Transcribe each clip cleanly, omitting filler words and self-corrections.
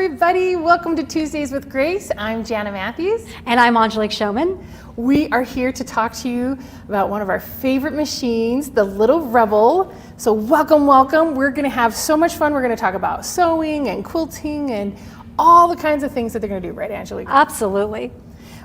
everybody. Welcome to Tuesdays with Grace. I'm Janna Matthews. And I'm Angelique Showman. We are here to talk to you about one of our favorite machines, the Little Rebel. So welcome, welcome. We're going to have so much fun. We're going to talk about sewing and quilting and all the kinds of things that they're going to do, right, Angelique? Absolutely.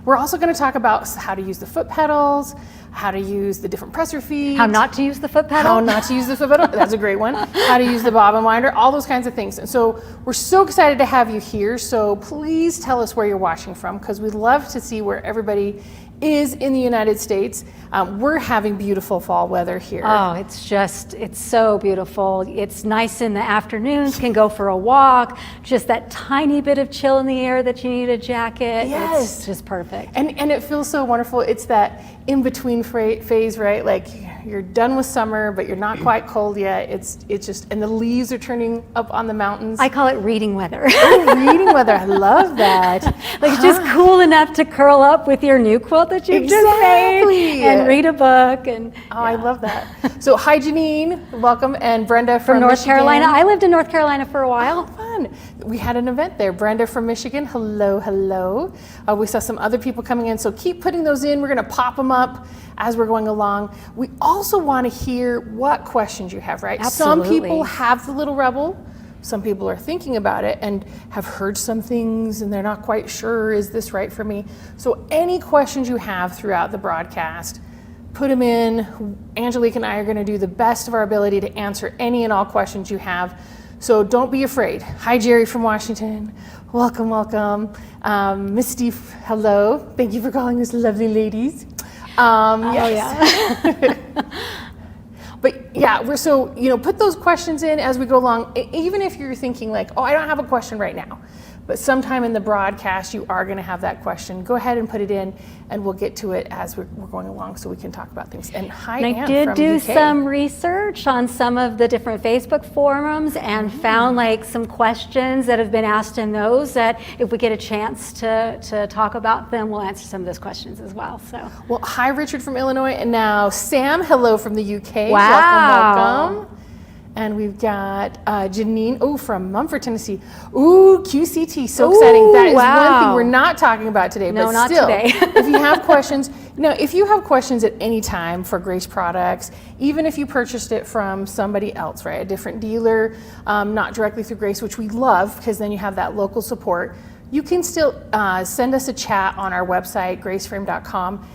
We're also going to talk about how to use the foot pedals, how to use the different presser feet. How not to use the foot pedal. How not to use the foot pedal. That's a great one. How to use the bobbin winder, all those kinds of things. And so we're so excited to have you here. So please tell us where you're watching from, because we'd love to see where everybody is in the United States. We're having beautiful fall weather here. Oh, it's so beautiful. It's nice in the afternoons, can go for a walk, just that tiny bit of chill in the air that you need a jacket. Yes. It's just perfect. And it feels so wonderful. It's that in-between phase, right? Like you're done with summer, but you're not quite cold yet. It's just, and the leaves are turning up on the mountains. I call it reading weather. Oh, reading weather, I love that. Like it's just cool enough to curl up with your new quilt that you just made and read a book. And I love that. So hi Janine, welcome, and Brenda from North Michigan. Carolina. I lived in North Carolina for a while. Oh, fun. We had an event there. Brenda from Michigan, hello, hello. We saw some other people coming in, so keep putting those in. We're gonna pop them up as we're going along. We also want to hear what questions you have, right? Absolutely. Some people have the Little Rebel. Some people are thinking about it and have heard some things and they're not quite sure, is this right for me? So any questions you have throughout the broadcast, put them in. Angelique and I are going to do the best of our ability to answer any and all questions you have. So don't be afraid. Hi, Jerry from Washington. Welcome, welcome. Misty, hello. Thank you for calling us lovely ladies. Yes. But yeah, put those questions in as we go along, even if you're thinking like, oh, I don't have a question right now. But sometime in the broadcast, you are going to have that question. Go ahead and put it in, and we'll get to it as we're going along so we can talk about things. And hi, Anne I did from do UK. some research on some of the different Facebook forums and found like some questions that have been asked in those that if we get a chance to talk about them, we'll answer some of those questions as well. So, well, hi, Richard from Illinois. And now Sam, hello from the UK. Wow. Welcome, welcome. And we've got Janine, from Mumford, Tennessee. Ooh, QCT, so exciting. That is one thing we're not talking about today, no, but not still, today. if you have questions, if you have questions at any time for Grace products, even if you purchased it from somebody else, right, a different dealer, not directly through Grace, which we love because then you have that local support, you can still send us a chat on our website, graceframe.com.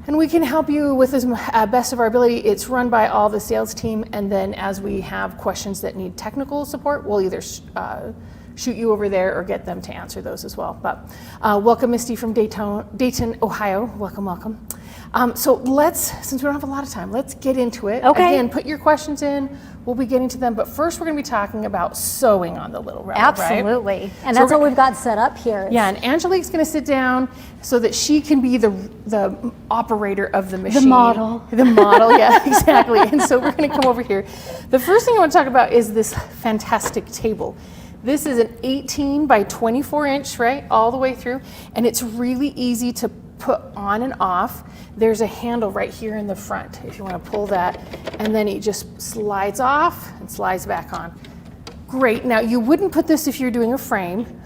And we can help you with as best of our ability. It's run by all the sales team, and then as we have questions that need technical support, we'll either shoot you over there or get them to answer those as well. But welcome, Misty from Dayton, Ohio. Welcome, welcome. So since we don't have a lot of time, let's get into it. Okay. Again, put your questions in. We'll be getting to them, but first we're going to be talking about sewing on the Little Rebel, absolutely. Right? And that's what we've got set up here. Yeah, and Angelique's going to sit down so that she can be the operator of the machine. The model. The model, yeah, exactly. And so we're going to come over here. The first thing I want to talk about is this fantastic table. This is an 18 by 24 inch, right, all the way through, and it's really easy to put on and off. There's a handle right here in the front if you want to pull that, and then it just slides off and slides back on. Great. Now you wouldn't put this if you're doing a frame.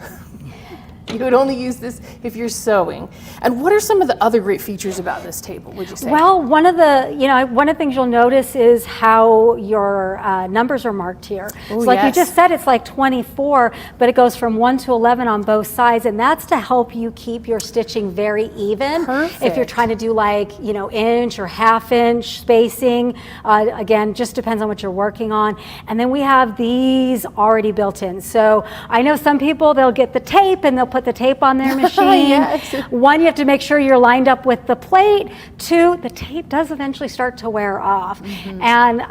You would only use this if you're sewing. And what are some of the other great features about this table, would you say? Well, one of the things you'll notice is how your numbers are marked here. Ooh, so like yes. you just said, it's like 24, but it goes from 1 to 11 on both sides, and that's to help you keep your stitching very even. Perfect. If you're trying to do like, inch or half-inch spacing, again, just depends on what you're working on. And then we have these already built in. So I know some people, they'll get the tape and they'll put the tape on their machine. Yes. One, you have to make sure you're lined up with the plate. Two, the tape does eventually start to wear off. And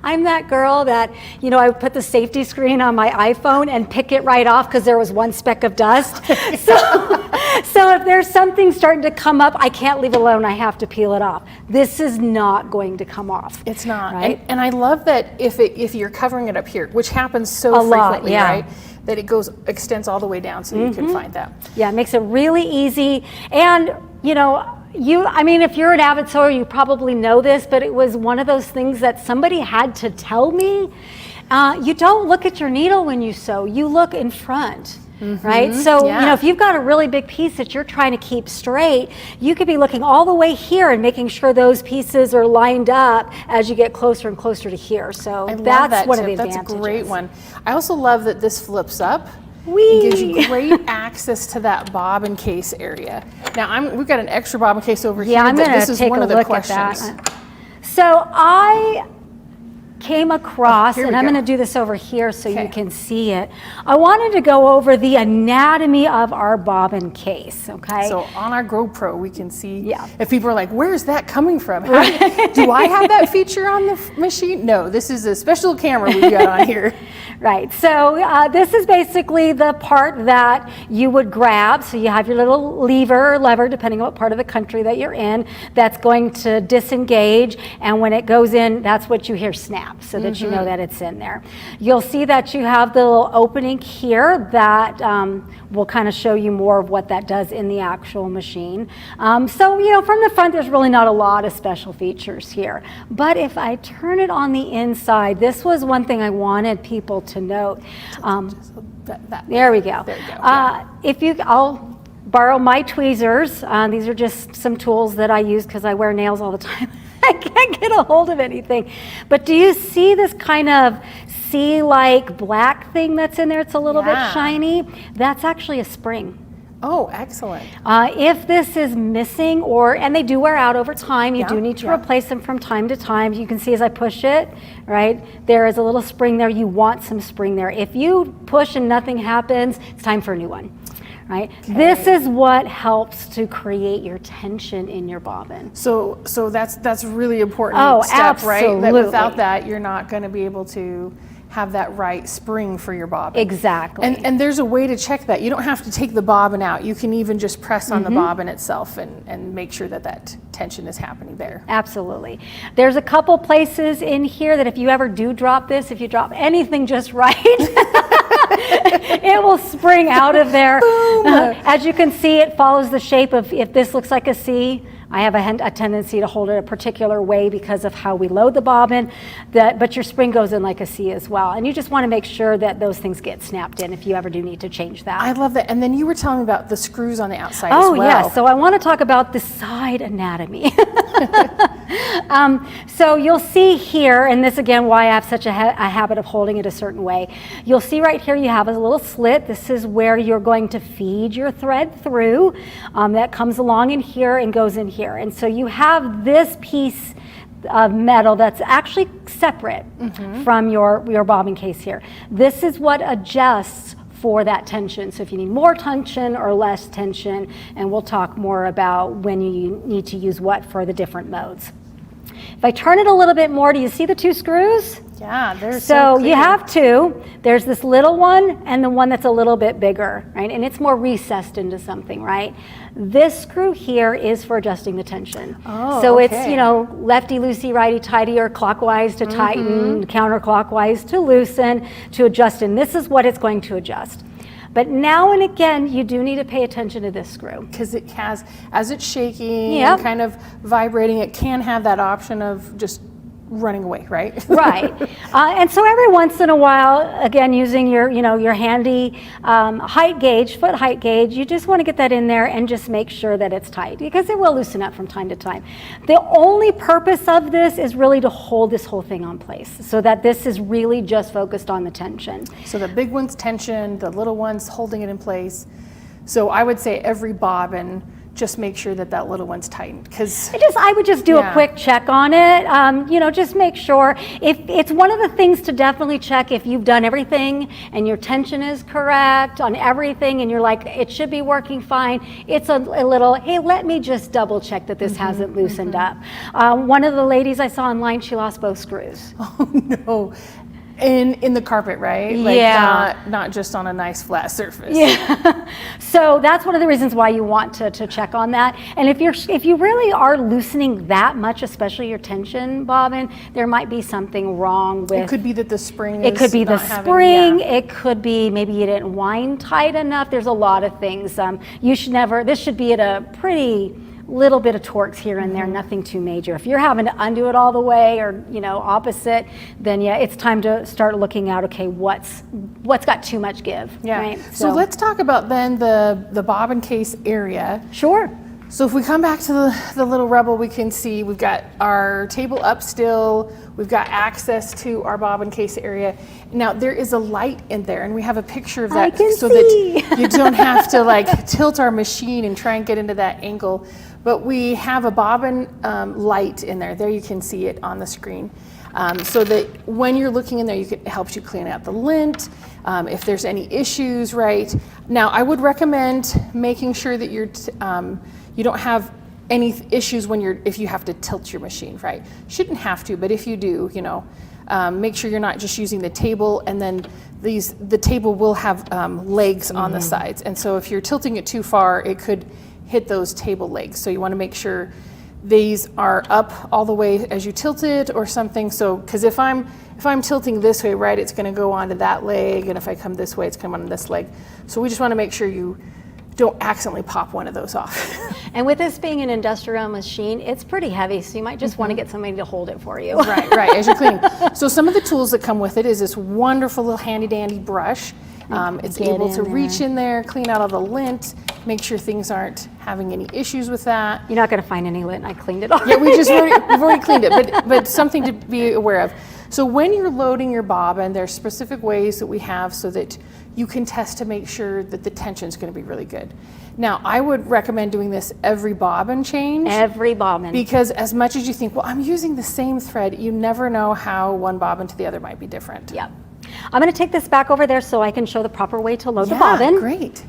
I'm that girl that, I put the safety screen on my iPhone and pick it right off because there was one speck of dust. So if there's something starting to come up, I can't leave it alone. I have to peel it off. This is not going to come off. It's not. Right? And I love that if you're covering it up here, which happens so A lot, frequently, yeah. right? That it extends all the way down so you can find that. Yeah, it makes it really easy. And, if you're an avid sewer, you probably know this, but it was one of those things that somebody had to tell me. You don't look at your needle when you sew, you look in front. right? So, you know, if you've got a really big piece that you're trying to keep straight, you could be looking all the way here and making sure those pieces are lined up as you get closer and closer to here. So that's one of the advantages. That's a great one. I also love that this flips up. Whee! It gives you great access to that bobbin case area. Now, we've got an extra bobbin case over here. Yeah, I'm going to take one a of the look questions. at that. So I came across, and I'm going to do this over here so you can see it. I wanted to go over the anatomy of our bobbin case, okay? So on our GoPro, we can see if people are like, where's that coming from? Do I have that feature on the machine? No, this is a special camera we've got on here. Right, so this is basically the part that you would grab. So you have your little lever, depending on what part of the country that you're in, that's going to disengage. And when it goes in, that's what you hear snap, so that you know that it's in there. You'll see that you have the little opening here that will kind of show you more of what that does in the actual machine. So, you know, from the front, there's really not a lot of special features here. But if I turn it on the inside, this was one thing I wanted people to note. There we go. There you go. I'll borrow my tweezers. These are just some tools that I use because I wear nails all the time. I can't get a hold of anything. But do you see this kind of sea-like black thing that's in there? It's a little bit shiny. That's actually a spring. Oh, excellent. If this is missing, and they do wear out over time, you do need to replace them from time to time. You can see as I push it, right, there is a little spring there. You want some spring there. If you push and nothing happens, it's time for a new one. Right? Okay. This is what helps to create your tension in your bobbin. So that's really important step, absolutely. right? That without that, you're not going to be able to have that right spring for your bobbin. Exactly. And there's a way to check that. You don't have to take the bobbin out. You can even just press on the bobbin itself and make sure that tension is happening there. Absolutely. There's a couple places in here that if you ever do drop this, if you drop anything just right, it will spring out of there. As you can see, it follows the shape of, if this looks like a C, I have a tendency to hold it a particular way because of how we load the bobbin, but your spring goes in like a C as well. And you just want to make sure that those things get snapped in if you ever do need to change that. I love that. And then you were telling me about the screws on the outside as well. Oh, yeah. So I want to talk about the side anatomy. So you'll see here, and this again, why I have such a habit of holding it a certain way. You'll see right here you have a little slit. This is where you're going to feed your thread through. That comes along in here and goes in here. And so you have this piece of metal that's actually separate from your bobbin case here. This is what adjusts for that tension. So if you need more tension or less tension, and we'll talk more about when you need to use what for the different modes. If I turn it a little bit more, do you see the two screws? Yeah, there's so you have two. There's this little one and the one that's a little bit bigger, right? And it's more recessed into something, right? This screw here is for adjusting the tension. Oh, so it's, you know, lefty loosey, righty tighty, or clockwise to tighten, counterclockwise to loosen, to adjust. And this is what it's going to adjust. But now and again, you do need to pay attention to this screw. Because it has, as it's shaking and kind of vibrating, it can have that option of just running away, right? Right. And so every once in a while, again, using your handy height gauge, foot height gauge, you just want to get that in there and just make sure that it's tight, because it will loosen up from time to time. The only purpose of this is really to hold this whole thing on place, so that this is really just focused on the tension. So the big one's tension, the little one's holding it in place. So I would say every bobbin, just make sure that little one's tightened, because I would just do a quick check on it. Just make sure. If it's one of the things to definitely check, if you've done everything and your tension is correct on everything and you're like, it should be working fine, it's a little, hey, let me just double check that this hasn't loosened up. One of the ladies I saw online, she lost both screws. Oh no. In the carpet, right? Like not just on a nice flat surface. Yeah. So that's one of the reasons why you want to check on that. And if you really are loosening that much, especially your tension bobbin, there might be something wrong with. It could be that the spring. It could be the spring. It could be maybe you didn't wind tight enough. There's a lot of things. You should never. This should be at a pretty little bit of torques here and there, nothing too major. If you're having to undo it all the way or, you know, opposite, then yeah, it's time to start looking at, okay, what's got too much give, right? So let's talk about then the bobbin case area. Sure. So if we come back to the little Rebel, we can see we've got our table up still, we've got access to our bobbin case area. Now there is a light in there, and we have a picture of that so that you don't have to like tilt our machine and try and get into that angle. But we have a bobbin light in there. There you can see it on the screen. So that when you're looking in there, it helps you clean out the lint, if there's any issues, right? Now I would recommend making sure that you don't have any issues if you have to tilt your machine, right? Shouldn't have to, but if you do, you know, make sure you're not just using the table, and then the table will have legs on the sides. And so if you're tilting it too far, it could hit those table legs. So you want to make sure these are up all the way as you tilt it or something. So, because if I'm tilting this way, right, it's going to go onto that leg, and if I come this way, it's going to come on this leg. So we just want to make sure you don't accidentally pop one of those off. And with this being an industrial machine, it's pretty heavy, so you might just want to get somebody to hold it for you. Right, as you're cleaning. So some of the tools that come with it is this wonderful little handy dandy brush. It's able to reach in there, clean out all the lint, make sure things aren't having any issues with that. You're not going to find any lint. I cleaned it all. Yeah, we've already cleaned it, but something to be aware of. So when you're loading your bobbin, there's specific ways that we have so that you can test to make sure that the tension is going to be really good. Now, I would recommend doing this every bobbin change. Every bobbin. Because as much as you think, well, I'm using the same thread, you never know how one bobbin to the other might be different. Yep. I'm going to take this back over there so I can show the proper way to load the bobbin. Great.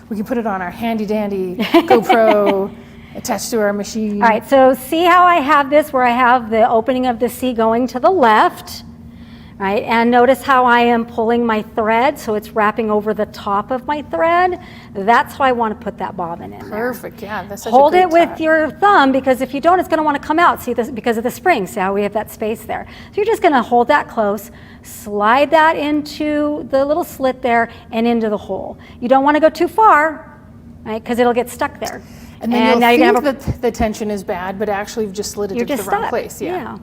We can put it on our handy dandy GoPro attached to our machine. All right, so see how I have this where I have the opening of the C going to the left, right? And notice how I am pulling my thread, so it's wrapping over the top of my thread. That's how I want to put that bobbin in there. Perfect, yeah. That's such Hold a it great with your thumb, because if you don't, it's going to want to come out. See this because of the spring. See how we have that space there. So you're just going to hold that close, slide that into the little slit there and into the hole. You don't want to go too far, right? Because it'll get stuck there. And then you'll think that the tension is bad, but actually you've just slid it into the wrong place. Yeah.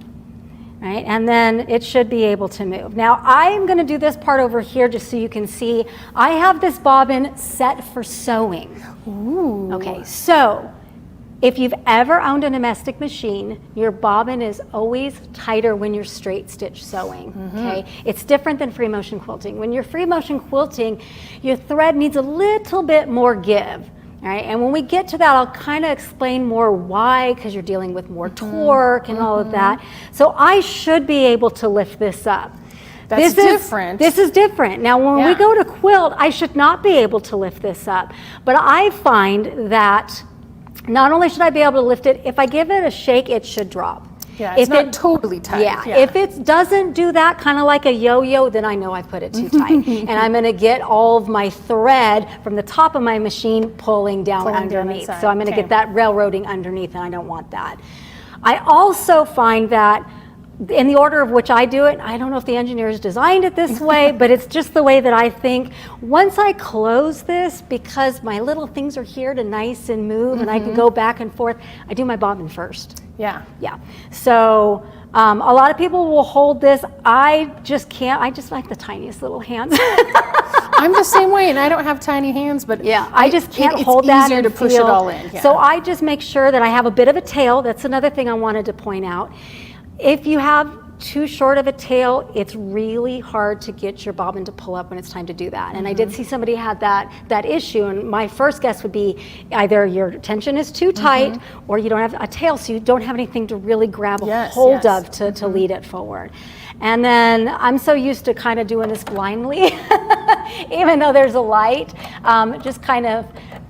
Right, and then it should be able to move. Now I'm going to do this part over here just so you can see. I have this bobbin set for sewing. Ooh. Okay, so if you've ever owned a domestic machine, your bobbin is always tighter when you're straight stitch sewing, okay? It's different than free motion quilting. When you're free motion quilting, your thread needs a little bit more give. All right, and when we get to that, I'll kind of explain more why, because you're dealing with more torque and all of that. So I should be able to lift this up. That's different. This is different. Now, when we go to quilt, I should not be able to lift this up. But I find that not only should I be able to lift it, if I give it a shake, it should drop. Yeah, it's not totally tight. Yeah, if it doesn't do that, kind of like a yo-yo, then I know I put it too tight. And I'm going to get all of my thread from the top of my machine pulling down underneath. So I'm going to get that railroading underneath, and I don't want that. I also find that in the order of which I do it, I don't know if the engineers designed it this way, but it's just the way that I think. Once I close this, because my little things are here to nice and move, and I can go back and forth, I do my bobbin first. Yeah. So a lot of people will hold this. I just can't. I just like the tiniest little hands. I'm the same way, and I don't have tiny hands, but I just can't hold that. It's easier to push it all in. Yeah. So I just make sure that I have a bit of a tail. That's another thing I wanted to point out. If you have too short of a tail, it's really hard to get your bobbin to pull up when it's time to do that. And I did see somebody had that issue, and my first guess would be either your tension is too tight or you don't have a tail, so you don't have anything to really grab a hold of to lead it forward. And then I'm so used to kind of doing this blindly, even though there's a light, just kind of,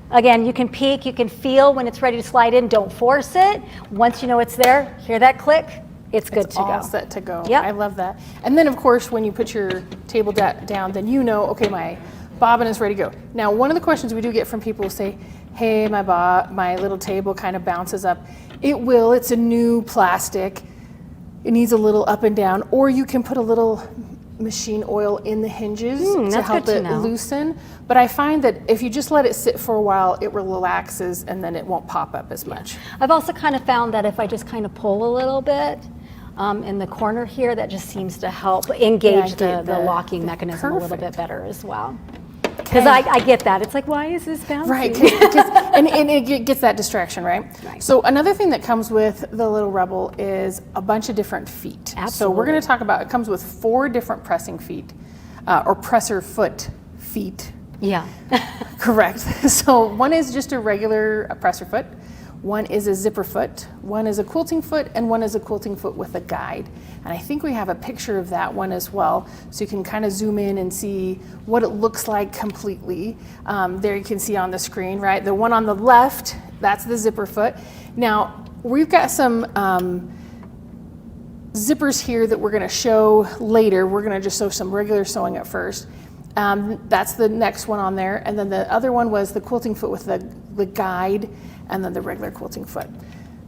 again, you can peek, you can feel when it's ready to slide in, don't force it. Once you know it's there, hear that click, it's good to go. All set to go. Yep. I love that. And then, of course, when you put your table down, then you know, okay, my bobbin is ready to go. Now, one of the questions we do get from people will say, hey, my little table kind of bounces up. It will. It's a new plastic. It needs a little up and down. Or you can put a little machine oil in the hinges to that's help good to it know. loosen. But I find that if you just let it sit for a while, it relaxes and then it won't pop up as much. I've also kind of found that if I just kind of pull a little bit in the corner here, that just seems to help engage the locking mechanism a little bit better as well. Because I get that. It's like, why is this bouncing? Right, and it gets that distraction, right? So another thing that comes with the Little Rebel is a bunch of different feet. Absolutely. So we're going to talk about, it comes with 4 different pressing feet, or presser foot feet. Yeah. Correct. So one is just a regular presser foot, one is a zipper foot, one is a quilting foot, and one is a quilting foot with a guide. And I think we have a picture of that one as well, so you can kind of zoom in and see what it looks like completely. There you can see on the screen, right? The one on the left, that's the zipper foot. Now, we've got some zippers here that we're going to show later. We're going to just show some regular sewing at first. That's the next one on there. And then the other one was the quilting foot with the guide, and then the regular quilting foot.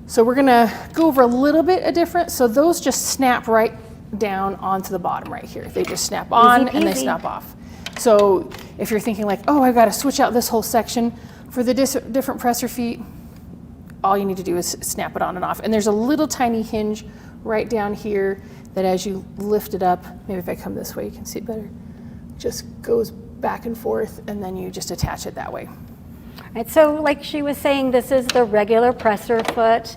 So we're gonna go over a little bit of different. So those just snap right down onto the bottom right here. They just snap on and they snap off. So if you're thinking like, oh, I've got to switch out this whole section for the different presser feet, all you need to do is snap it on and off. And there's a little tiny hinge right down here that as you lift it up, maybe if I come this way, you can see it better, just goes back and forth, and then you just attach it that way. Right, so like she was saying, this is the regular presser foot.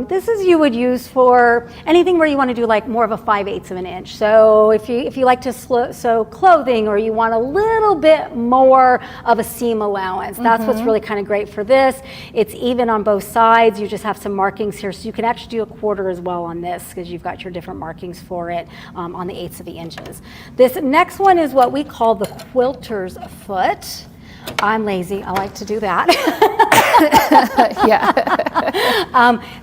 This is you would use for anything where you want to do like more of a 5/8 of an inch. So if you like to sew clothing, or you want a little bit more of a seam allowance, that's what's really kind of great for this. It's even on both sides. You just have some markings here, so you can actually do a 1/4 as well on this, because you've got your different markings for it on the 1/8 of the inches. This next one is what we call the quilter's foot. I'm lazy, I like to do that. Yeah.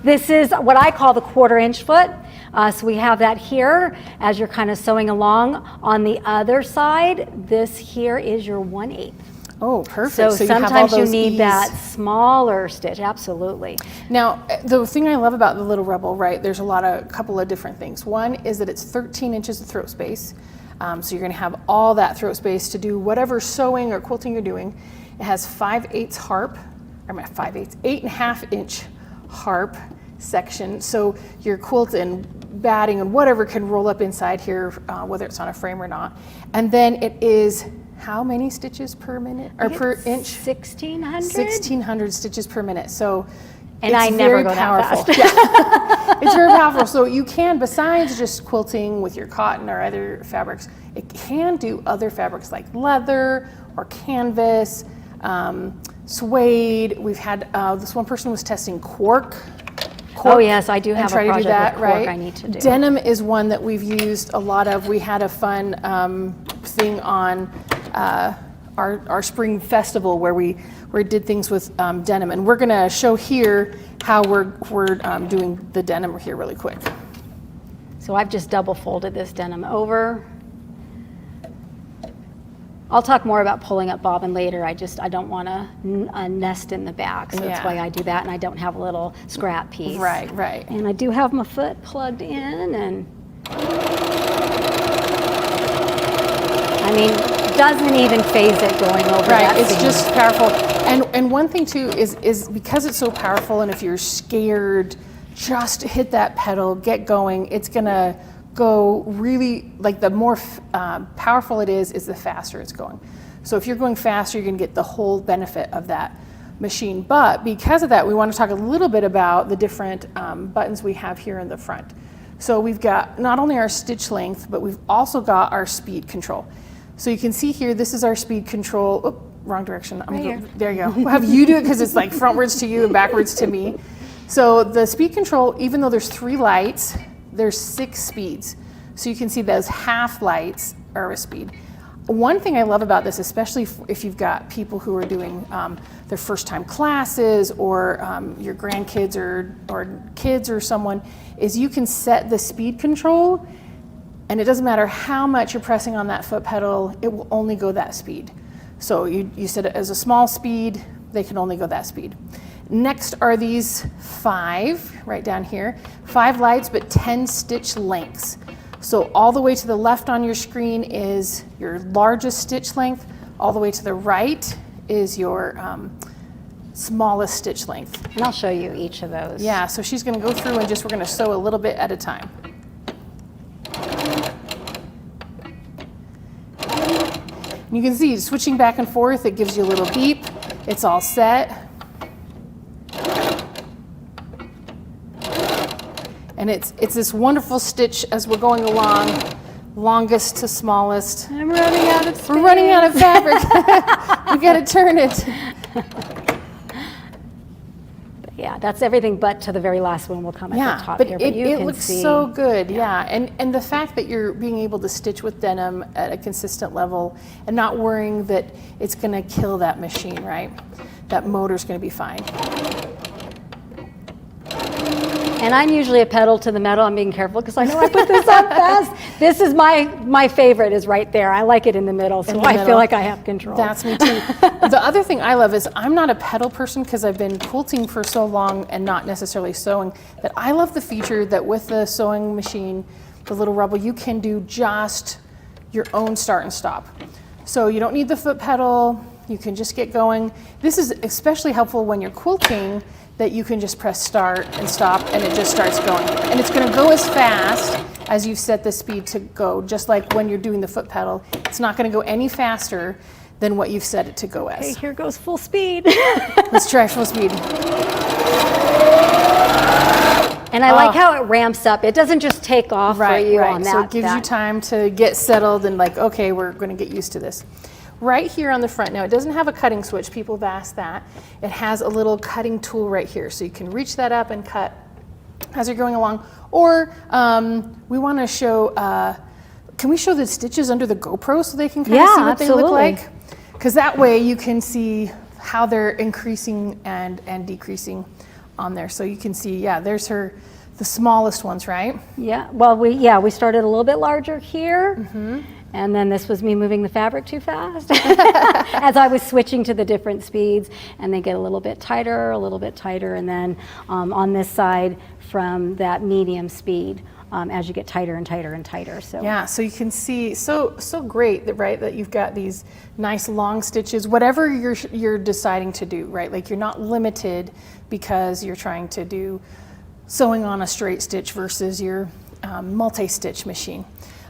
This is what I call the 1/4 inch foot. So we have that here as you're kind of sewing along. On the other side, this here is your 1/8. Oh, perfect. So you have all sometimes you those need ease. that smaller stitch, absolutely. Now, the thing I love about the Little Rebel, right, there's a couple of different things. One is that it's 13 inches of throat space. So you're going to have all that throat space to do whatever sewing or quilting you're doing. It has 5/8 harp, or not 5/8, 8.5 inch harp section. So your quilt and batting and whatever can roll up inside here, whether it's on a frame or not. And then it is how many stitches per minute or per inch? 1,600. 1,600 stitches per minute. So and it's I never very go powerful. that fast. It's very powerful. So you can, besides just quilting with your cotton or other fabrics, it can do other fabrics like leather or canvas, suede. We've had this one person was testing cork. Oh yes, I do have a try project to do that, with cork right? I need to do. Denim is one that we've used a lot of. We had a fun thing on our spring festival where we did things with denim, and we're going to show here how we're doing the denim here really quick. So I've just double folded this denim over. I'll talk more about pulling up bobbin later. I don't want to nest in the back, so that's why I do that, and I don't have a little scrap piece. Right, right. And I do have my foot plugged in, and I mean, it doesn't even phase it going over that It's seam. just powerful. And one thing too is because it's so powerful, and if you're scared, just hit that pedal, get going. It's gonna go really, like the more powerful it is the faster it's going. So if you're going faster, you're gonna get the whole benefit of that machine. But because of that, we want to talk a little bit about the different buttons we have here in the front. So we've got not only our stitch length, but we've also got our speed control. So you can see here, this is our speed control. Oop, wrong direction. There you go. We'll have you do it because it's like frontwards to you and backwards to me. So the speed control, even though there's 3 lights, there's 6 speeds. So you can see those half lights are a speed. One thing I love about this, especially if you've got people who are doing their first time classes, or your grandkids or kids or someone, is you can set the speed control, and it doesn't matter how much you're pressing on that foot pedal, it will only go that speed. So you set it as a small speed, they can only go that speed. Next are these 5, right down here, 5 lights, but 10 stitch lengths. So all the way to the left on your screen is your largest stitch length. All the way to the right is your smallest stitch length. And I'll show you each of those. Yeah, so she's going to go through and we're going to sew a little bit at a time. You can see switching back and forth, it gives you a little beep. It's all set. And it's this wonderful stitch as we're going along, longest to smallest. I'm running out of space. We're running out of fabric. We got to turn it. Yeah, that's everything but to the very last one will come at the top here. But you it can looks see. so good, yeah. And the fact that you're being able to stitch with denim at a consistent level and not worrying that it's going to kill that machine, right? That motor's going to be fine. And I'm usually a pedal to the metal. I'm being careful because I know I put this on fast. This is my favorite is right there. I like it in the middle, so I feel like I have control. That's me too. The other thing I love is I'm not a pedal person because I've been quilting for so long and not necessarily sewing, but I love the feature that with the sewing machine, the little Rebel, you can do just your own start and stop. So you don't need the foot pedal. You can just get going. This is especially helpful when you're quilting, that you can just press start and stop and it just starts going. And it's going to go as fast as you've set the speed to go, just like when you're doing the foot pedal. It's not going to go any faster than what you've set it to go as. Okay, here goes full speed. Let's try full speed. And I like how it ramps up. It doesn't just take off for you on that. So it gives you time to get settled and like, okay, we're going to get used to this. Right here on the front, now it doesn't have a cutting switch, people have asked that. It has a little cutting tool right here, so you can reach that up and cut as you're going along. Or we want to show, can we show the stitches under the GoPro so they can kind of see what they look like? Because that way you can see how they're increasing and decreasing on there. So you can see, yeah, there's the smallest ones, right? Yeah, well, we started a little bit larger here. Mm-hmm. And then this was me moving the fabric too fast as I was switching to the different speeds, and they get a little bit tighter, and then on this side from that medium speed as you get tighter and tighter and tighter. So yeah, so you can see so great that that you've got these nice long stitches, whatever you're deciding to do, right? Like you're not limited because you're trying to do sewing on a straight stitch versus your multi-stitch machine.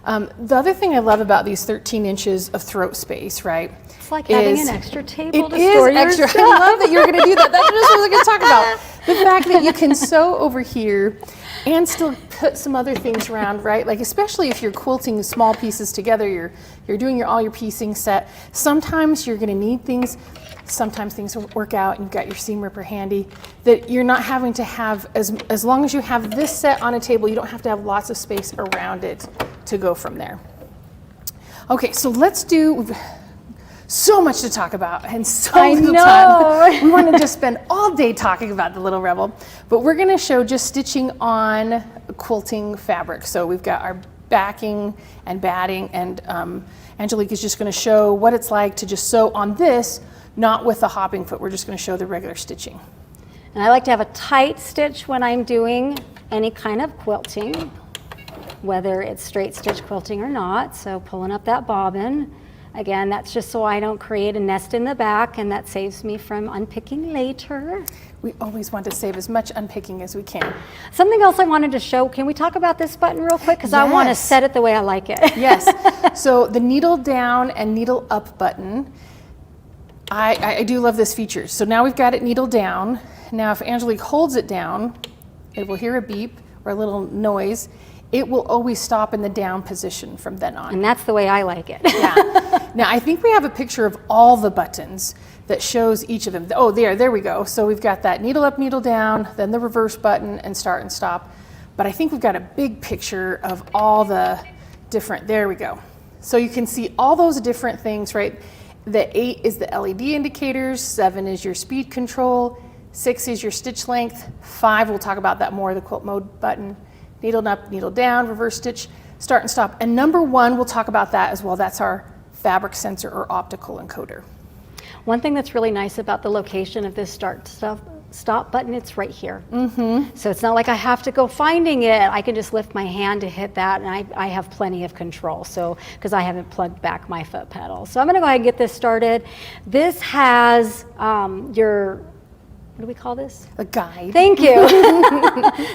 The other thing I love about these 13 inches of throat space, right? It's like having an extra table to it store is your extra. stuff. I love that you're going to do that. That's just what I was going to talk about. The fact that you can sew over here and still put some other things around, right? Like especially if you're quilting small pieces together, you're doing all your piecing set. Sometimes you're going to need things. Sometimes things work out and you've got your seam ripper handy, that you're not having to have, as long as you have this set on a table, you don't have to have lots of space around it to go from there. Okay, so let's do so much to talk about and so little time. We wanted to spend all day talking about the Little Rebel, but we're going to show just stitching on quilting fabric. So we've got our backing and batting, and Angelique is just going to show what it's like to just sew on this, not with the hopping foot. We're just going to show the regular stitching. And I like to have a tight stitch when I'm doing any kind of quilting, whether it's straight stitch quilting or not. So pulling up that bobbin. Again, that's just so I don't create a nest in the back, and that saves me from unpicking later. We always want to save as much unpicking as we can. Something else I wanted to show, can we talk about this button real quick? Because I want to set it the way I like it. Yes. So the needle down and needle up button, I do love this feature. So now we've got it needle down. Now if Angelique holds it down, it will hear a beep or a little noise. It will always stop in the down position from then on. And that's the way I like it. Yeah. Now I think we have a picture of all the buttons that shows each of them. Oh, there we go. So we've got that needle up, needle down, then the reverse button and start and stop. But I think we've got a big picture of all the different, there we go. So you can see all those different things, right? The 8 is the LED indicators, 7 is your speed control, 6 is your stitch length, 5, we'll talk about that more, the quilt mode button, needle up, needle down, reverse stitch, start and stop. And number 1, we'll talk about that as well. That's our fabric sensor or optical encoder. One thing that's really nice about the location of this stop button, it's right here. So it's not like I have to go finding it. I can just lift my hand to hit that, and I have plenty of control. So, because I haven't plugged back my foot pedal. So I'm gonna go ahead and get this started. This has your, what do we call this? A guide. Thank you.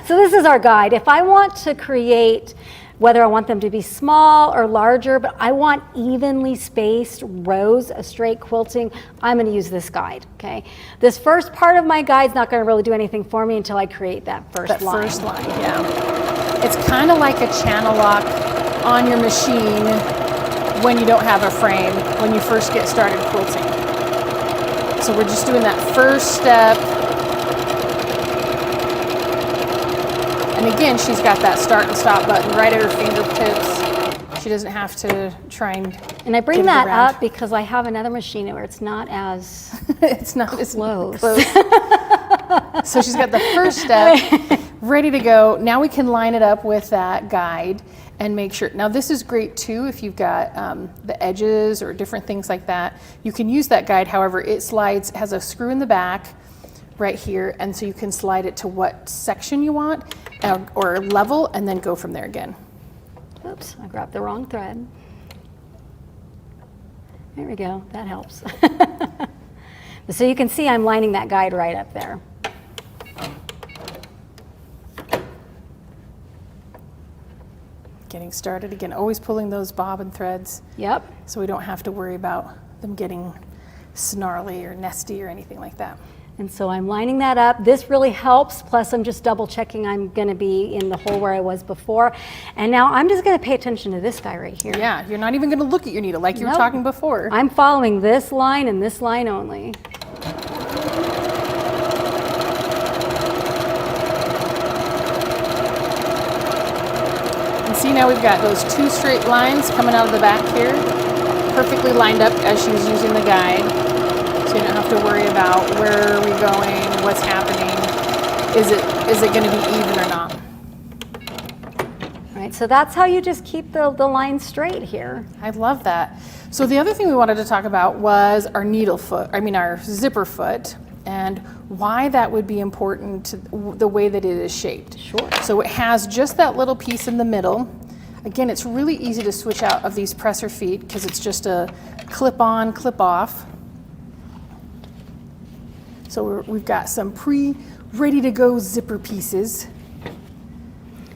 So this is our guide. If I want to create, whether I want them to be small or larger, but I want evenly spaced rows of straight quilting, I'm going to use this guide, okay? This first part of my guide is not going to really do anything for me until I create that first line. First line, yeah. It's kind of like a channel lock on your machine when you don't have a frame, when you first get started quilting. So we're just doing that first step. And again, she's got that start and stop button right at her fingertips. She doesn't have to try and I bring get it that around. up because I have another machine where it's not as It's not as close. So she's got the first step ready to go. Now we can line it up with that guide and make sure. Now this is great too if you've got the edges or different things like that. You can use that guide. However, it slides, has a screw in the back right here, and so you can slide it to what section you want or level, and then go from there again. Oops, I grabbed the wrong thread. There we go, that helps. So you can see I'm lining that guide right up there. Getting started again, always pulling those bobbin threads Yep. so we don't have to worry about them getting snarly or nesty or anything like that. And so I'm lining that up. This really helps, plus I'm just double checking I'm gonna be in the hole where I was before. And now I'm just gonna pay attention to this guy right here. Yeah, you're not even gonna look at your needle like you were Nope. talking before. I'm following this line and this line only. And see, now we've got those two straight lines coming out of the back here, perfectly lined up as she's using the guide. So you don't have to worry about where are we going, what's happening, is it going to be even or not. Right, so that's how you just keep the line straight here. I love that. So the other thing we wanted to talk about was our our zipper foot, and why that would be important to the way that it is shaped. Sure. So it has just that little piece in the middle. Again, it's really easy to switch out of these presser feet because it's just a clip on, clip off. So we've got some ready to go zipper pieces.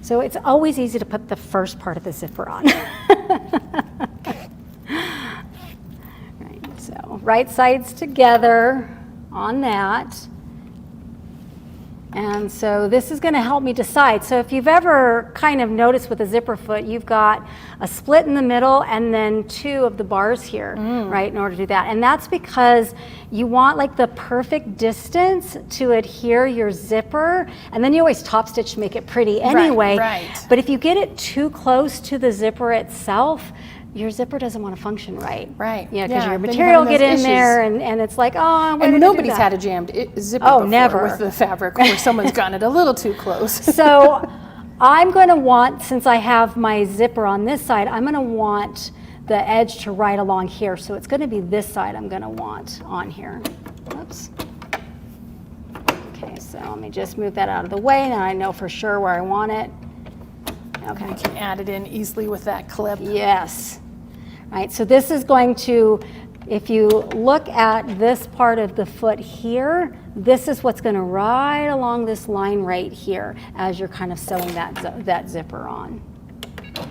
So it's always easy to put the first part of the zipper on. Right, so right sides together on that. And so this is going to help me decide. So if you've ever kind of noticed with a zipper foot, you've got a split in the middle and then two of the bars here, right, in order to do that. And that's because you want like the perfect distance to adhere your zipper, and then you always top stitch to make it pretty anyway. Right. But if you get it too close to the zipper itself, your zipper doesn't want to function right. Right. Yeah, because your then material you're having get in those there issues. and it's like, oh, why And did I do nobody's that? had a jammed zipper Oh, before never. with the fabric where someone's gotten it a little too close. So I'm going to want, since I have my zipper on this side, I'm going to want the edge to right along here. So it's going to be this side I'm going to want on here. Oops. Okay, so let me just move that out of the way. Now I know for sure where I want it. Okay. You can add it in easily with that clip. Yes. Right, so this is going to, if you look at this part of the foot here, this is what's going to ride along this line right here as you're kind of sewing that zipper on.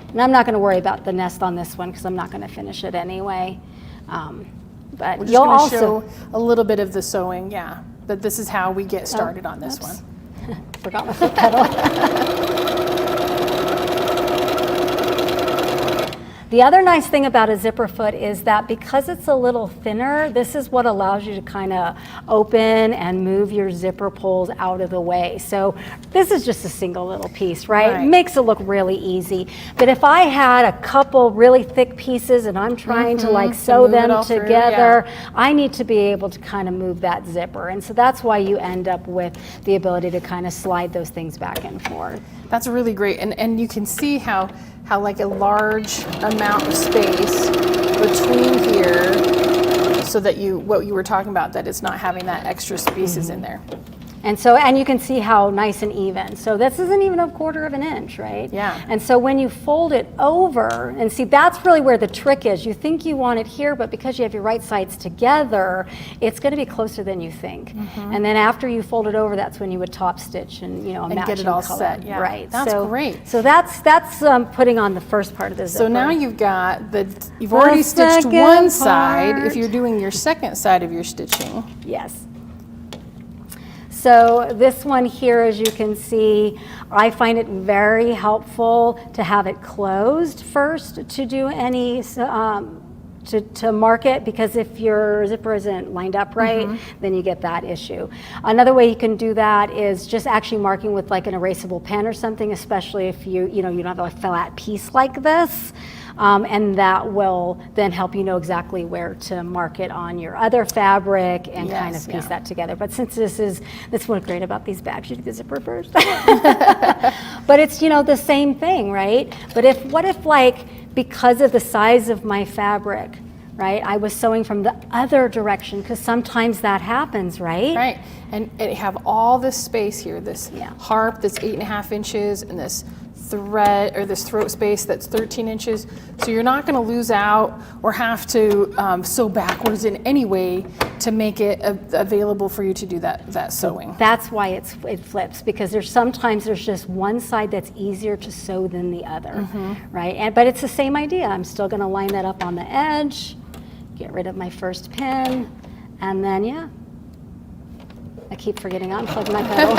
And I'm not going to worry about the nest on this one because I'm not going to finish it anyway. But We're just you'll going to also show a little bit of the sewing, yeah. But this is how we get started on this oops. one. Forgot my foot pedal. The other nice thing about a zipper foot is that because it's a little thinner, this is what allows you to kind of open and move your zipper pulls out of the way. So this is just a single little piece, right? Right. Makes it look really easy. But if I had a couple really thick pieces and I'm trying to like sew move it them all through, together, I need to be able to kind of move that zipper. And so that's why you end up with the ability to kind of slide those things back and forth. That's really great. And you can see how like a large amount of space between here so that what you were talking about, that it's not having that extra spaces in there. And so, and you can see how nice and even. So this isn't even 1/4 of an inch, right? Yeah. And so when you fold it over, and see, that's really where the trick is. You think you want it here, but because you have your right sides together, it's going to be closer than you think. And then after you fold it over, that's when you would top stitch and, you know, a And matching get it all color. set, yeah. Right. That's so, great. So that's putting on the first part of the zipper. So now you've got you've already stitched second one side. part. If you're doing your second side of your stitching, Yes. So this one here, as you can see, I find it very helpful to have it closed first to do any, to mark it, because if your zipper isn't lined up right, then you get that issue. Another way you can do that is just actually marking with like an erasable pen or something, especially if you don't have a flat piece like this. And that will then help you know exactly where to mark it on your other fabric and kind of piece that together. But since that's what's great about these bags, you do the zipper first. But it's, you know, the same thing, right? But what if like, because of the size of my fabric, right, I was sewing from the other direction, because sometimes that happens, right? right? And it have all this space here, this harp that's 8.5 inches, and this thread or this throat space that's 13 inches. So you're not going to lose out or have to sew backwards in any way to make it available for you to do that sewing. That's why it flips, because sometimes there's just one side that's easier to sew than the other, right? But it's the same idea. I'm still going to line that up on the edge, get rid of my first pin, and then I keep forgetting to unplug my pedal.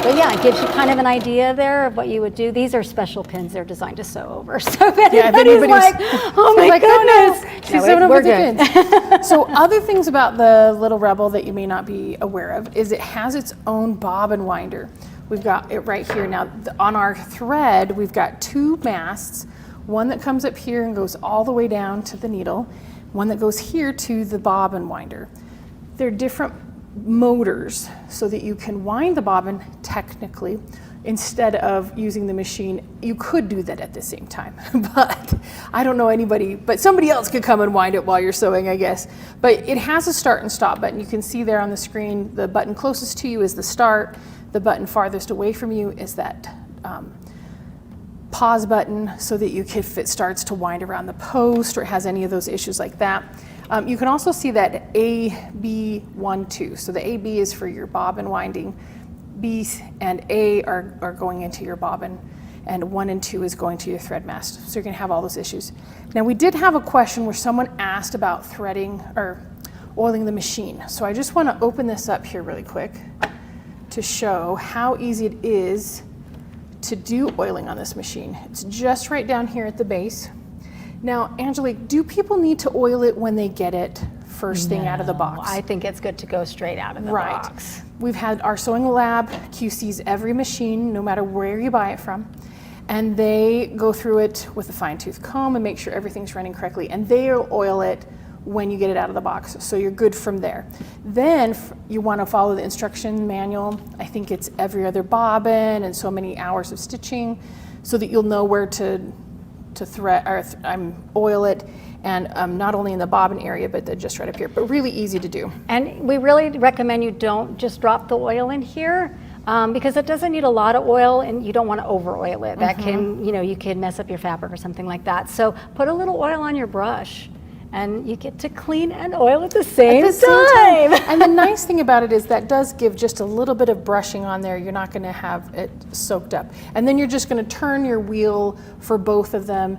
But yeah, it gives you kind of an idea there of what you would do. These are special pins; they're designed to sew over. So if anybody's like, "Oh my goodness," she's sewing over the pins. So other things about the Little Rebel that you may not be aware of is it has its own bobbin winder. We've got it right here now. On our thread, we've got 2 masts. One that comes up here and goes all the way down to the needle. One that goes here to the bobbin winder. They're different motors so that you can wind the bobbin technically instead of using the machine. You could do that at the same time, but I don't know anybody, but somebody else could come and wind it while you're sewing, I guess. But it has a start and stop button. You can see there on the screen, the button closest to you is the start. The button farthest away from you is that pause button, so that if it starts to wind around the post or it has any of those issues like that. You can also see that A, B, 1, 2. So the A, B is for your bobbin winding. B and A are going into your bobbin, and 1 and 2 is going to your thread mast. So you're going to have all those issues. Now we did have a question where someone asked about threading or oiling the machine. So I just want to open this up here really quick to show how easy it is to do oiling on this machine. It's just right down here at the base. Now, Angelique, do people need to oil it when they get it first thing out of the box? I think it's good to go straight out of the box. We've had our sewing lab QCs every machine, no matter where you buy it from, and they go through it with a fine-tooth comb and make sure everything's running correctly, and they'll oil it when you get it out of the box, so you're good from there. Then you want to follow the instruction manual. I think it's every other bobbin and so many hours of stitching, so that you'll know where to thread or oil it, and not only in the bobbin area, but just right up here. But really easy to do. And we really recommend you don't just drop the oil in here. Because it doesn't need a lot of oil, and you don't want to over oil it. That can, you can mess up your fabric or something like that. So put a little oil on your brush, and you get to clean and oil at the same time. And the nice thing about it is that does give just a little bit of brushing on there. You're not going to have it soaked up. And then you're just going to turn your wheel for both of them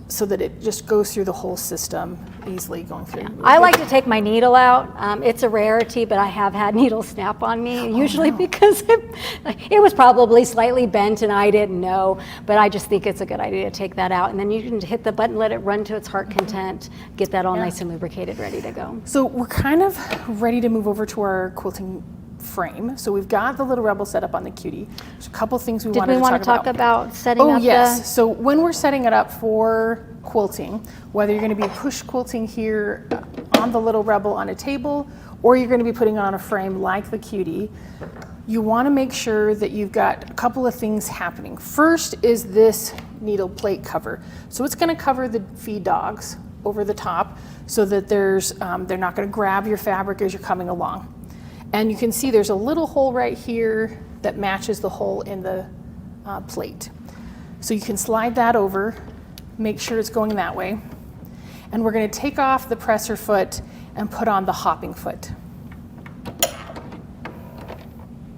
so that it just goes through the whole system easily going through. Yeah. I like to take my needle out. It's a rarity, but I have had needles snap on me, usually because it was probably slightly bent and I didn't know, but I just think it's a good idea to take that out. And then you can hit the button, let it run to its heart content, get that all nice and lubricated, ready to go. So we're kind of ready to move over to our quilting frame. So we've got the Little Rebel set up on the Cutie. There's a couple things we wanted to talk about. Did we want to talk about setting up yes. So when we're setting it up for quilting, whether you're going to be push quilting here on the Little Rebel on a table, or you're going to be putting it on a frame like the Cutie, you want to make sure that you've got a couple of things happening. First is this needle plate cover. So it's going to cover the feed dogs over the top so that they're not going to grab your fabric as you're coming along. And you can see there's a little hole right here that matches the hole in the plate. So you can slide that over, make sure it's going that way. And we're going to take off the presser foot and put on the hopping foot.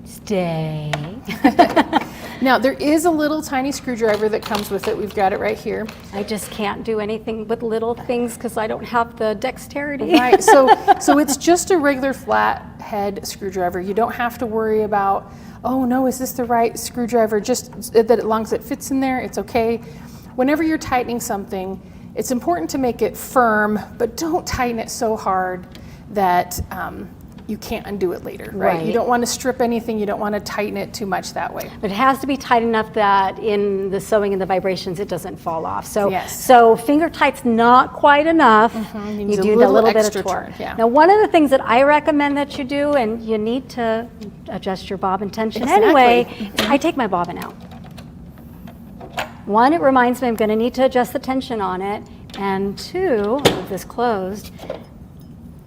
Stay. Now there is a little tiny screwdriver that comes with it. We've got it right here. I just can't do anything with little things because I don't have the dexterity. Right, so it's just a regular flat head screwdriver. You don't have to worry about, oh no, is this the right screwdriver? Just that as long as it fits in there, it's okay. Whenever you're tightening something, it's important to make it firm, but don't tighten it so hard that you can't undo it later, right? You don't want to strip anything, you don't want to tighten it too much that way. But it has to be tight enough that in the sewing and the vibrations it doesn't fall off. So, yes. So finger tight's not quite enough. You You do the little bit of torque. turn, yeah. Now one of the things that I recommend that you do, and you need to adjust your bobbin tension Exactly. anyway, is I take my bobbin out. One, it reminds me I'm going to need to adjust the tension on it. And two, with this closed,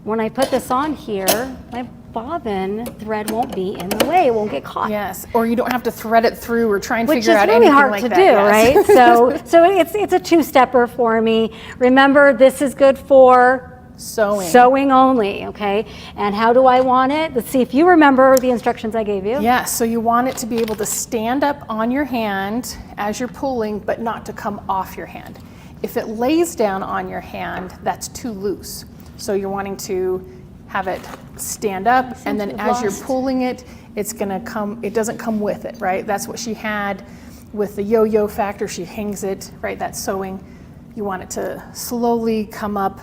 when I put this on here, my bobbin thread won't be in the way. It won't get caught. Yes, or you don't have to thread it through or try and Which figure is out really anything hard like to that. do, Yes. right? So it's a two-stepper for me. Remember, this is good for sewing only, okay? And how do I want it? Let's see if you remember the instructions I gave you. Yes, so you want it to be able to stand up on your hand as you're pulling, but not to come off your hand. If it lays down on your hand, that's too loose. So you're wanting to have it stand up, and then as you're pulling it, it's gonna come, it doesn't come with it, right? That's what she had with the yo-yo factor. She hangs it, right? That's sewing. You want it to slowly come up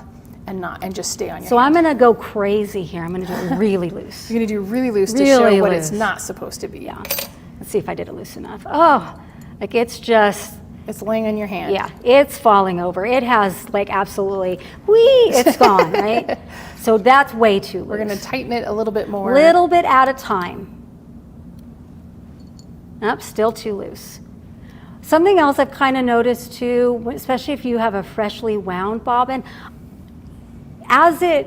and just stay on your So hand. I'm gonna go crazy here. I'm gonna do it really loose. You're gonna do really loose to Really show what it's loose. not supposed to be. Yeah. Let's see if I did it loose enough. Oh, like it's just, It's laying on your hand. yeah, it's falling over. It has like absolutely, it's gone, right? So that's way too loose. We're gonna tighten it a little bit more. Little bit at a time. Nope, still too loose. Something else I've kind of noticed too, especially if you have a freshly wound bobbin, as it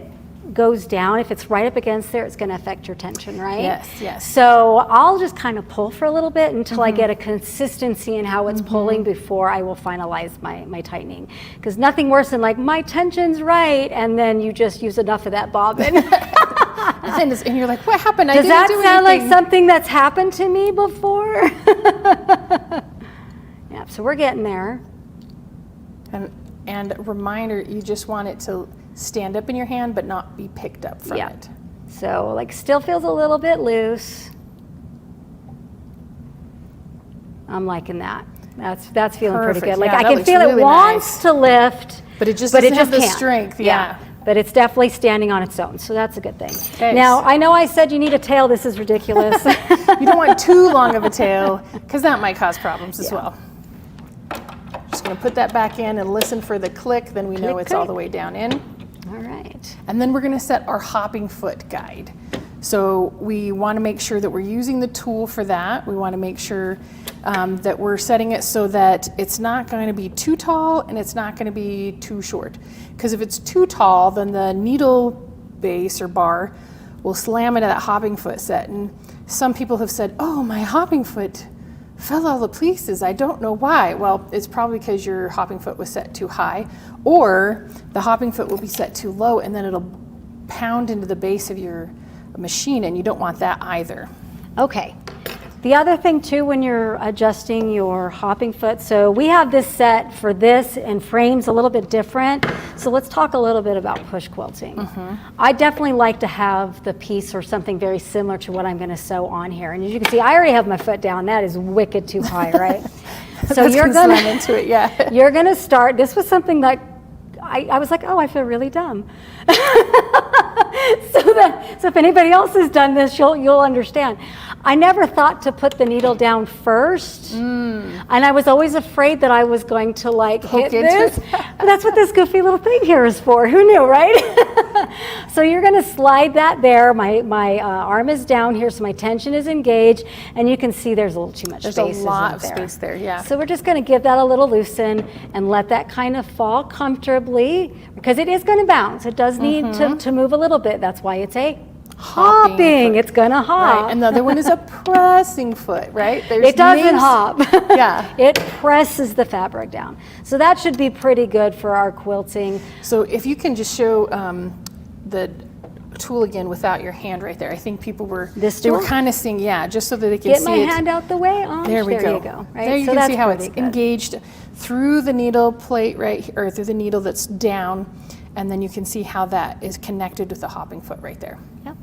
goes down, if it's right up against there, it's going to affect your tension, right? Yes, yes. So I'll just kind of pull for a little bit until I get a consistency in how it's pulling before I will finalize my tightening. Because nothing worse than like, my tension's right, and then you just use enough of that bobbin. And you're like, what happened? Does I that didn't do sound like anything. something that's happened to me before? Yeah, so we're getting there. And reminder, you just want it to stand up in your hand, but not be picked up from it. So like still feels a little bit loose. I'm liking that. That's feeling pretty Perfect. good. Like Yeah, I that can looks feel really it wants nice. to lift, But it just doesn't have the can't. strength. Yeah. But it's definitely standing on its own, so that's a good thing. Okay. Now, I know I said you need a tail. This is ridiculous. You don't want too long of a tail, because that might cause problems as well. Just gonna put that back in and listen for the click, then we know Click, it's all click. the way down in. All right. And then we're gonna set our hopping foot guide. So we wanna make sure that we're using the tool for that. We wanna make sure that we're setting it so that it's not going to be too tall and it's not going to be too short. Because if it's too tall, then the needle base or bar will slam into that hopping foot set. And some people have said, oh, my hopping foot fell all to pieces. I don't know why. Well, it's probably because your hopping foot was set too high, or the hopping foot will be set too low and then it'll pound into the base of your machine, and you don't want that either. Okay. The other thing too, when you're adjusting your hopping foot, so we have this set for this and frames a little bit different. So let's talk a little bit about push quilting. I definitely like to have the piece or something very similar to what I'm going to sew on here. And as you can see, I already have my foot down. That is wicked too high, right? So That's you're gonna going slam into it, yeah. You're going to start. This was something that I was like, oh, I feel really dumb. So if anybody else has done this, you'll understand. I never thought to put the needle down first, and I was always afraid that I was going to like hit this. But that's what this goofy little thing here is for. Who knew, right? So you're going to slide that there. My arm is down here, so my tension is engaged, and you can see there's a little too much space. There's a lot of space there, yeah. So we're just going to give that a little loosen and let that kind of fall comfortably, because it is going to bounce. It does need to move a little bit. That's why it's a hopping. It's going to hop. Right. Another one is a pressing foot, right? It doesn't hop. Yeah. It presses the fabric down. So that should be pretty good for our quilting. So if you can just show the tool again without your hand right there. I think people were they were kind of seeing, yeah, just so that they can get see my it. hand out the way. There we go. You go. Right? There you so can see how it's good. engaged through the needle plate right here, or through the needle that's down, and then you can see how that is connected with the hopping foot right there. Yep.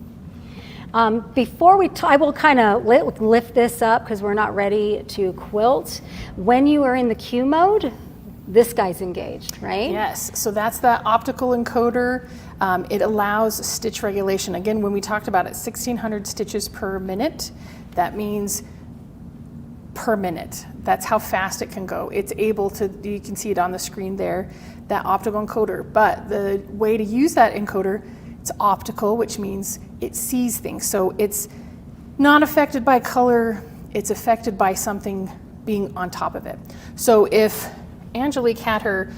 Before I will kind of lift this up because we're not ready to quilt. When you are in the Q mode, this guy's engaged, right? Yes, so that's that optical encoder. It allows stitch regulation. Again, when we talked about it, 1,600 stitches per minute, that means per minute. That's how fast it can go. It's able to, you can see it on the screen there, that optical encoder. But the way to use that encoder, it's optical, which means it sees things. So it's not affected by color, it's affected by something being on top of it. So if Angelique had her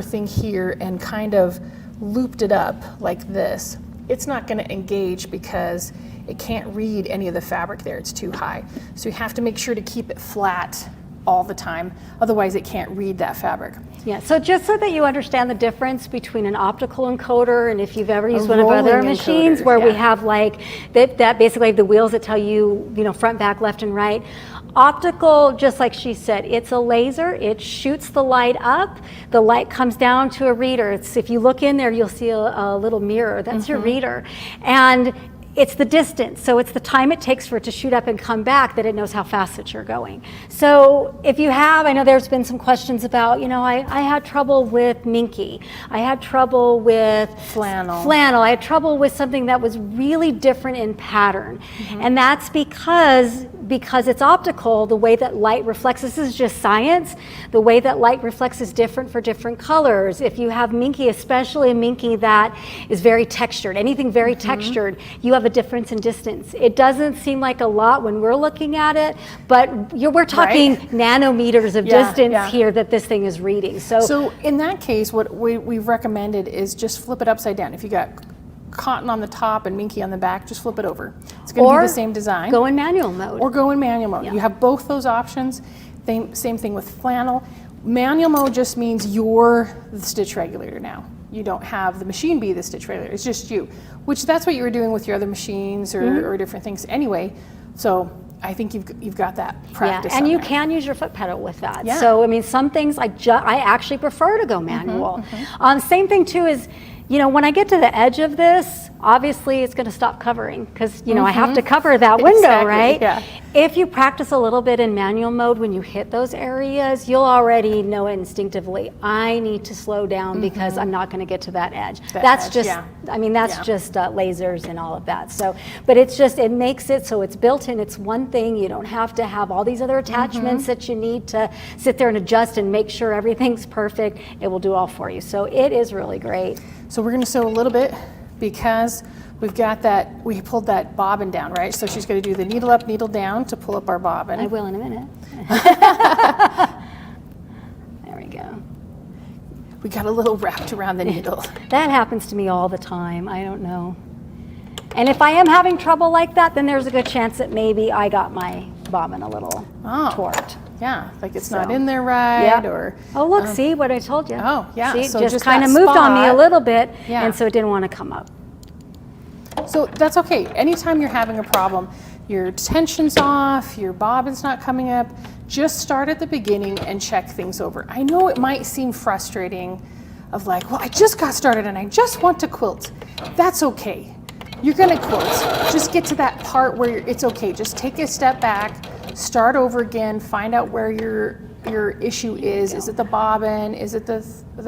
thing here and kind of looped it up like this, it's not going to engage because it can't read any of the fabric there. It's too high. So you have to make sure to keep it flat all the time. Otherwise, it can't read that fabric. Yeah, so just so that you understand the difference between an optical encoder and if you've ever used one of our other machines where we have like, that basically the wheels that tell you, front, back, left, and right. Optical, just like she said, it's a laser. It shoots the light up. The light comes down to a reader. If you look in there, you'll see a little mirror. That's your reader. And it's the distance, so it's the time it takes for it to shoot up and come back that it knows how fast that you're going. So if you have, I know there's been some questions about, I had trouble with minky. I had trouble with flannel. I had trouble with something that was really different in pattern. And that's because it's optical, the way that light reflects, this is just science, the way that light reflects is different for different colors. If you have minky, especially a minky that is very textured, anything very textured, you have a difference in distance. It doesn't seem like a lot when we're looking at it, but we're talking nanometers of distance here that this thing is reading. So in that case, what we've recommended is just flip it upside down. If you got cotton on the top and minky on the back, just flip it over. It's going to be the same design. Go in manual mode. Or go in manual mode. You have both those options. Same thing with flannel. Manual mode just means you're the stitch regulator now. You don't have the machine be the stitch regulator. It's just you, which that's what you were doing with your other machines or different things anyway. So I think you've got that practice. Yeah, and you can use your foot pedal with that. Yeah. So I mean, some things I actually prefer to go manual. Same thing too is, when I get to the edge of this, obviously it's going to stop covering because, I have to cover that window, right? Yeah. If you practice a little bit in manual mode, when you hit those areas, you'll already know instinctively, I need to slow down because I'm not going to get to that edge. That's just lasers and all of that. So, but it makes it so it's built in. It's one thing. You don't have to have all these other attachments that you need to sit there and adjust and make sure everything's perfect. It will do all for you. So it is really great. So we're going to sew a little bit because we've got that, we pulled that bobbin down, right? So she's going to do the needle up, needle down to pull up our bobbin. I will in a minute. There we go. We got a little wrapped around the needle. That happens to me all the time. I don't know. And if I am having trouble like that, then there's a good chance that maybe I got my bobbin a little torqued. Yeah, like it's not in there right, or... Oh, look, see what I told you. Oh, yeah. See, so just kind of moved on me a little bit, and so it didn't want to come up. So that's okay. Anytime you're having a problem, your tension's off, your bobbin's not coming up, just start at the beginning and check things over. I know it might seem frustrating of like, well, I just got started and I just want to quilt. That's okay. You're gonna quilt. Just get to that part where it's okay. Just take a step back, start over again, find out where your issue is. Is it the bobbin? Is it the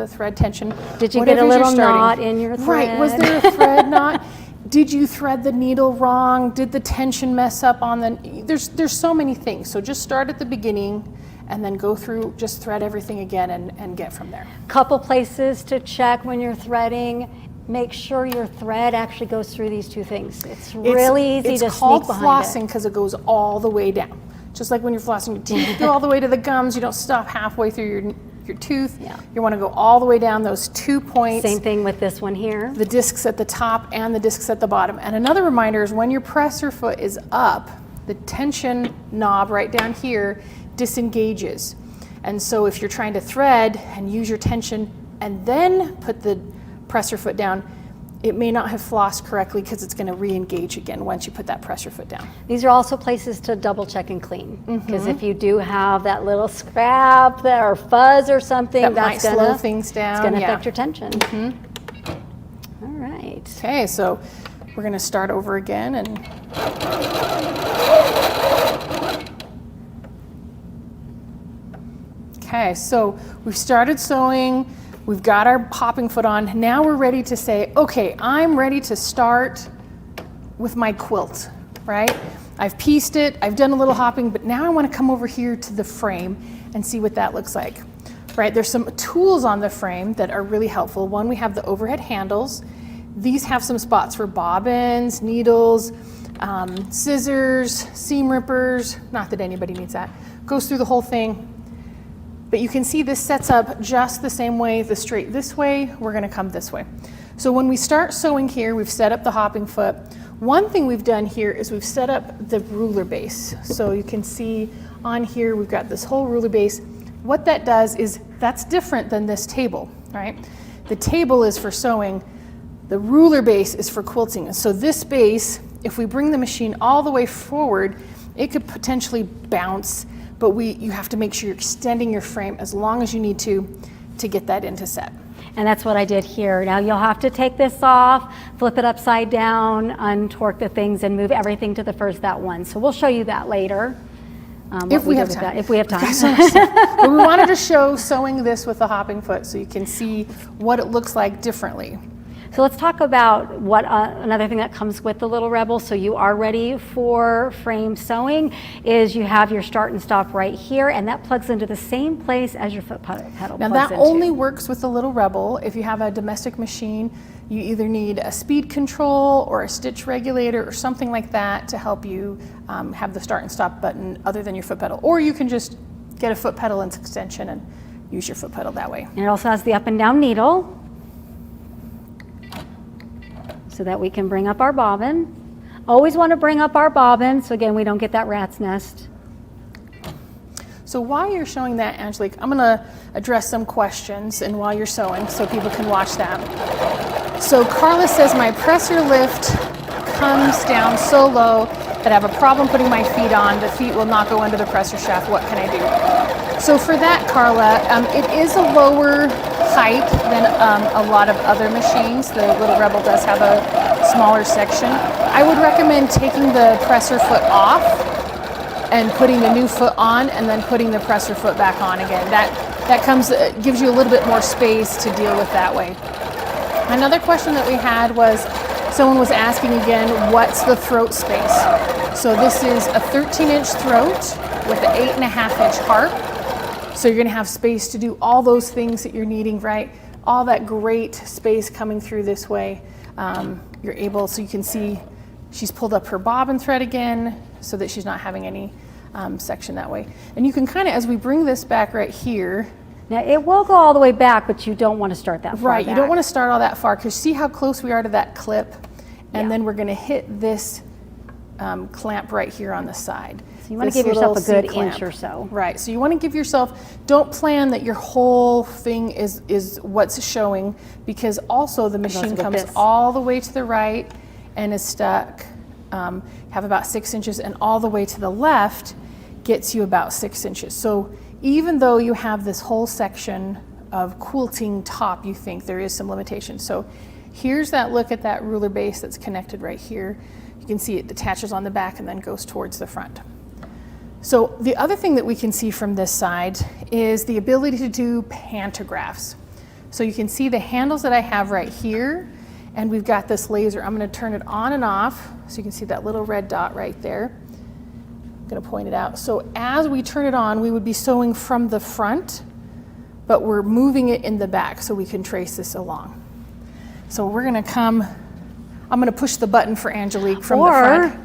thread tension? Did you get a little knot in your thread? Right, was there a thread knot? Did you thread the needle wrong? Did the tension mess up on the, there's so many things. So just start at the beginning and then go through, just thread everything again and get from there. Couple places to check when you're threading. Make sure your thread actually goes through these two things. It's really easy to sneak behind it. It's called flossing because it goes all the way down. Just like when you're flossing your teeth, you go all the way to the gums. You don't stop halfway through your tooth. Yeah. You want to go all the way down those 2 points. Same thing with this one here. The discs at the top and the discs at the bottom. And another reminder is when your presser foot is up, the tension knob right down here disengages. And so if you're trying to thread and use your tension and then put the presser foot down, it may not have flossed correctly because it's going to re-engage again once you put that presser foot down. These are also places to double check and clean, because if you do have that little scrap or fuzz or something, That that's might gonna slow things down. It's going to Yeah. affect your tension. All right. Okay, so we're going to start over again and okay, so we've started sewing. We've got our hopping foot on. Now we're ready to say, okay, I'm ready to start with my quilt, right? I've pieced it, I've done a little hopping, but now I want to come over here to the frame and see what that looks like, right? There's some tools on the frame that are really helpful. One, we have the overhead handles. These have some spots for bobbins, needles, scissors, seam rippers. Not that anybody needs that. Goes through the whole thing. But you can see this sets up just the same way, the straight this way, we're gonna come this way. So when we start sewing here, we've set up the hopping foot. One thing we've done here is we've set up the ruler base. So you can see on here, we've got this whole ruler base. What that does is, that's different than this table, right? The table is for sewing, the ruler base is for quilting. And so this base, if we bring the machine all the way forward, it could potentially bounce, but you have to make sure you're extending your frame as long as you need to get that into set. And that's what I did here. Now you'll have to take this off, flip it upside down, untorque the things, and move everything to the first that one. So we'll show you that later. If we have time. If we have time. But we wanted to show sewing this with the hopping foot so you can see what it looks like differently. So let's talk about what another thing that comes with the Little Rebel, so you are ready for frame sewing, is you have your start and stop right here, and that plugs into the same place as your foot pedal Now plugs that into. only works with the Little Rebel. If you have a domestic machine, you either need a speed control or a stitch regulator or something like that to help you have the start and stop button other than your foot pedal. Or you can just get a foot pedal and extension and use your foot pedal that way. And it also has the up and down needle, so that we can bring up our bobbin. Always want to bring up our bobbin, so again, we don't get that rat's nest. So while you're showing that, Angelique, I'm gonna address some questions and while you're sewing so people can watch that. So Carla says, my presser lift comes down so low that I have a problem putting my feet on. The feet will not go into the presser shaft. What can I do? So for that, Carla, it is a lower height than a lot of other machines. The Little Rebel does have a smaller section. I would recommend taking the presser foot off and putting the new foot on and then putting the presser foot back on again. That gives you a little bit more space to deal with that way. Another question that we had was, someone was asking again, what's the throat space? So this is a 13-inch throat with an 8.5-inch harp. So you're gonna have space to do all those things that you're needing, right? All that great space coming through this way. You're able, so you can see she's pulled up her bobbin thread again so that she's not having any section that way. And you can kind of, as we bring this back right here. Now it will go all the way back, but you don't want to start that far Right, back. you don't want to start all that far because see how close we are to that clip? And then we're gonna hit this clamp right here on the side. So you want to give yourself a good inch or so. Right, so you want to give yourself, don't plan that your whole thing is what's showing, because also the machine comes all the way to the right and is stuck, have about 6 inches, and all the way to the left gets you about 6 inches. So even though you have this whole section of quilting top, you think there is some limitation. So here's that look at that ruler base that's connected right here. You can see it detaches on the back and then goes towards the front. So the other thing that we can see from this side is the ability to do pantographs. So you can see the handles that I have right here, and we've got this laser. I'm going to turn it on and off so you can see that little red dot right there. I'm going to point it out. So as we turn it on, we would be sewing from the front, but we're moving it in the back so we can trace this along. So we're going to come, I'm going to push the button for Angelique from the front,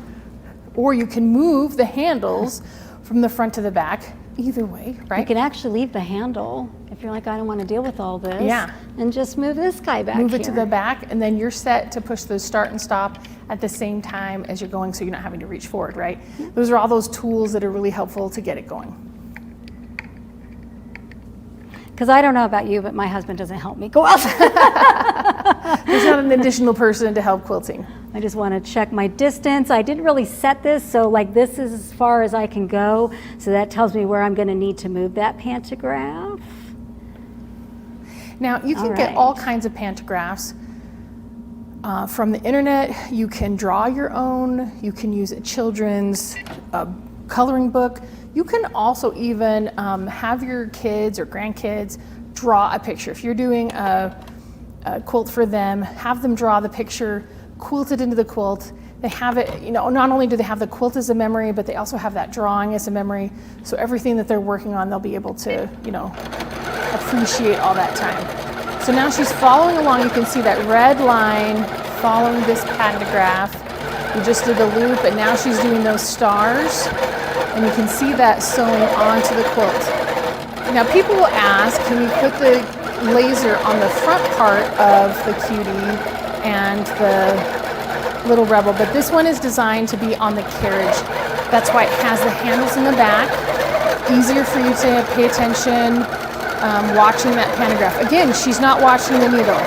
or you can move the handles from the front to the back. Either way, right? You can actually leave the handle if you're like, I don't want to deal with all this. Yeah. And just move this guy back. Move it to the back, and then you're set to push the start and stop at the same time as you're going, so you're not having to reach forward, right? Those are all those tools that are really helpful to get it going. Because I don't know about you, but my husband doesn't help me go out. There's not an additional person to help quilting. I just want to check my distance. I didn't really set this, so like this is as far as I can go. So that tells me where I'm going to need to move that pantograph. Now, you can get all kinds of pantographs from the internet. You can draw your own. You can use a children's coloring book. You can also even have your kids or grandkids draw a picture. If you're doing a quilt for them, have them draw the picture, quilt it into the quilt. They have it, not only do they have the quilt as a memory, but they also have that drawing as a memory. So everything that they're working on, they'll be able to, appreciate all that time. So now she's following along. You can see that red line following this pantograph. We just did the loop, and now she's doing those stars. And you can see that sewing onto the quilt. Now people will ask, can we put the laser on the front part of the cutie and the little rebel? But this one is designed to be on the carriage. That's why it has the handles in the back. Easier for you to pay attention watching that pantograph. Again, she's not watching the needle.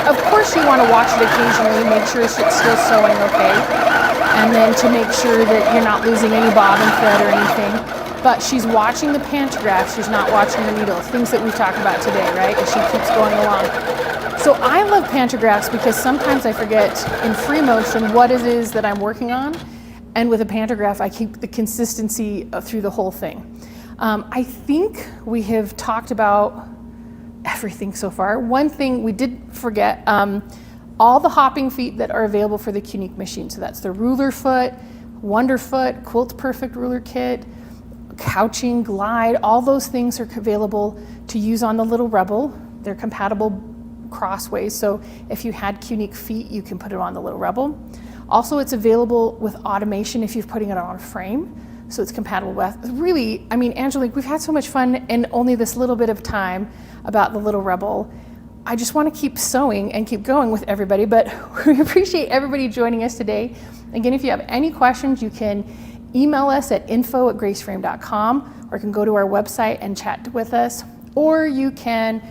Of course you want to watch it occasionally, make sure it's still sewing okay. And then to make sure that you're not losing any bobbin thread or anything. But she's watching the pantograph, she's not watching the needle. Things that we've talked about today, right? As she keeps going along. So I love pantographs because sometimes I forget in free motion what it is that I'm working on. And with a pantograph, I keep the consistency through the whole thing. I think we have talked about everything so far. One thing we did forget, all the hopping feet that are available for the Qnique machine. So that's the ruler foot, Wonder Foot, Quilt Perfect ruler kit, couching, glide, all those things are available to use on the little Rebel. They're compatible crossways, so if you had Qnique feet, you can put it on the little Rebel. Also, it's available with automation if you're putting it on a frame, so it's compatible with. Really, I mean, Angelique, we've had so much fun in only this little bit of time about the little Rebel. I just want to keep sewing and keep going with everybody, but we appreciate everybody joining us today. Again, if you have any questions, you can email us at info@graceframe.com, or you can go to our website and chat with us, or you can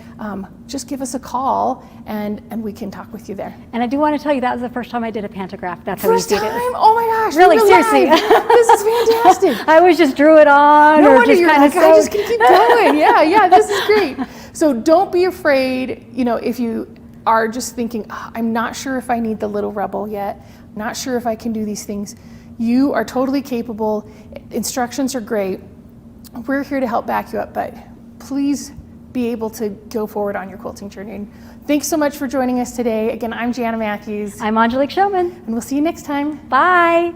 just give us a call and we can talk with you there. And I do want to tell you that was the first time I did a pantograph. That's how First easy time? it is. Oh my gosh. Really, we're seriously. live. This is fantastic. I always just drew it on No or wonder just you're kind of like, I just can keep going. Yeah, this is great. So don't be afraid, if you are just thinking, I'm not sure if I need the little Rebel yet, not sure if I can do these things. You are totally capable. Instructions are great. We're here to help back you up, but please be able to go forward on your quilting journey. Thanks so much for joining us today. Again, I'm Janna Matthews. I'm Angelique Showman. And we'll see you next time. Bye.